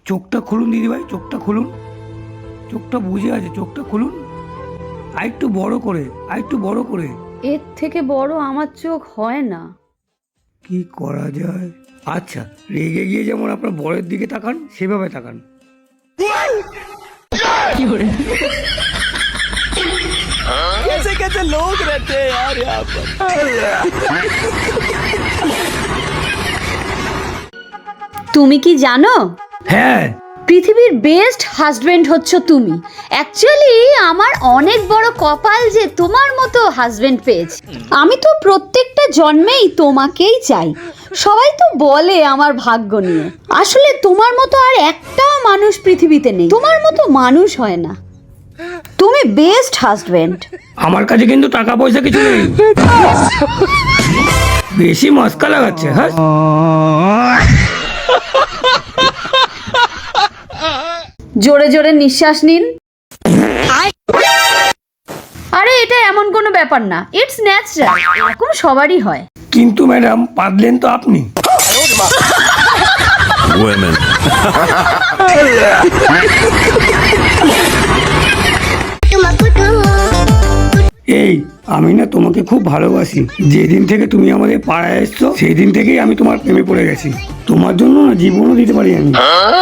চোখটা খুলুন দিদিভাই, চোখটা খুলুন, চোখটা বুঝে আছে, চোখটা খুলুন, আর একটু বড় করে, আর একটু বড় করে। এর থেকে বড় আমার চোখ হয় না। কি করা যায়? আচ্ছা, রেগে গিয়ে যেমন আপনার বরের দিকে তাকান, সেভাবে তাকান। कैसे कैसे लोग रहते हैं यार यहाँ पर। তুমি কি জানো হ্যাঁ, পৃথিবীর বেস্ট হাজবেন্ড হচ্ছে তুমি। অ্যাকচুয়ালি আমার অনেক বড় কপাল যে তোমার মতো হাজবেন্ড পেয়েছি। আমি তো প্রত্যেকটা জন্মেই তোমাকেই চাই। সবাই তো বলে আমার ভাগ্য নিয়ে, আসলে তোমার মতো আর একটাও মানুষ পৃথিবীতে নেই। তোমার মতো মানুষ হয় না, তুমি বেস্ট হাজবেন্ড। আমার কাছে কিন্তু টাকা পয়সা কিছু নেই, বেশি মস্কা লাগাচ্ছে। হ্যাঁ, জোরে জোরে নিঃশ্বাস নিন। আরে এটা এমন কোনো ব্যাপার না, ইটস ন্যাচারাল, এরকম সবারই হয়। কিন্তু ম্যাডাম পারলেন তো আপনি। Women. এই, আমি না তোমাকে খুব ভালোবাসি। যেদিন থেকে তুমি আমাদের পাড়ায় এসছো সেই দিন থেকেই আমি তোমার প্রেমে পড়ে গেছি। তোমার জন্য না জীবনও দিতে পারি আমি।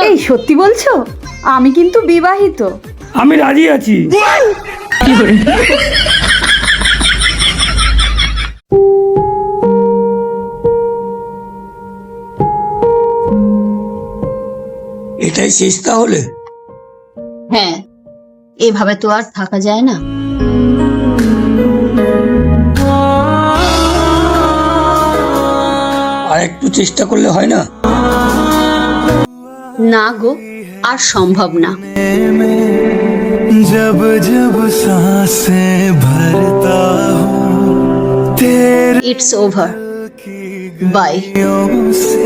এই সত্যি বলছো? আমি কিন্তু বিবাহিত। আমি রাজি আছি। এটাই শেষ তাহলে? হ্যাঁ, এভাবে তো আর থাকা যায় না। আর একটু চেষ্টা করলে হয় না? না গো, আর সম্ভব না। जब जब सांसें भरता हूँ तेरे ইটস ওভার, বাই। से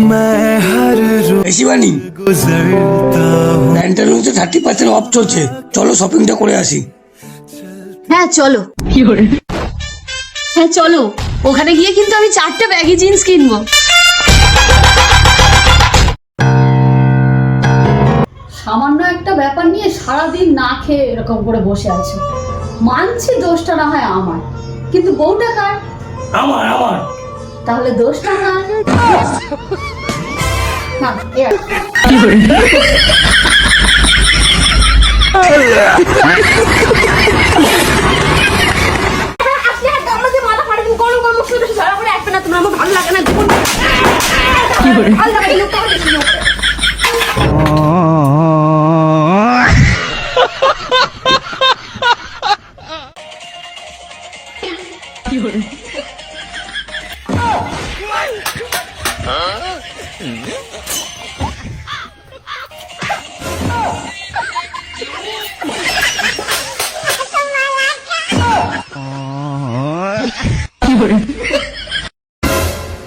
मैं हर रोज বেশি বানি, गुजरता हूँ। প্যান্টালুন্সে 30% অফ চলছে, চলো শপিংটা করে আসি। হ্যাঁ চলো। হ্যাঁ চলো, ওখানে গিয়ে কিন্তু আমি 4টে ব্যাগি জিন্স কিনবো। সামান্য একটা ব্যাপার নিয়ে সারাদিন না খেয়ে এরকম করে বসে আছে। মানছি দোষটা না হয় আমার, কিন্তু বউটা কার? আমার আমার তাহলে দোষটা না। না, এ আর।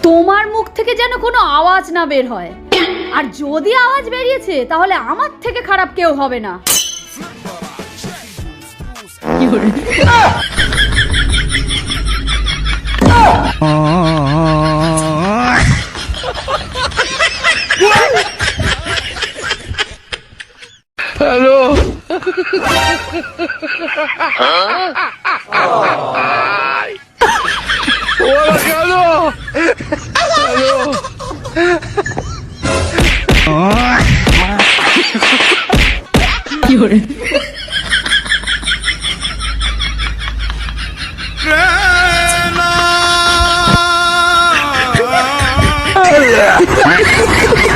তোমার মুখ থেকে যেন কোনো আওয়াজ না বের হয়, আর যদি আওয়াজ বেরিয়েছে তাহলে আমার থেকে খারাপ কেউ হবে না। रहना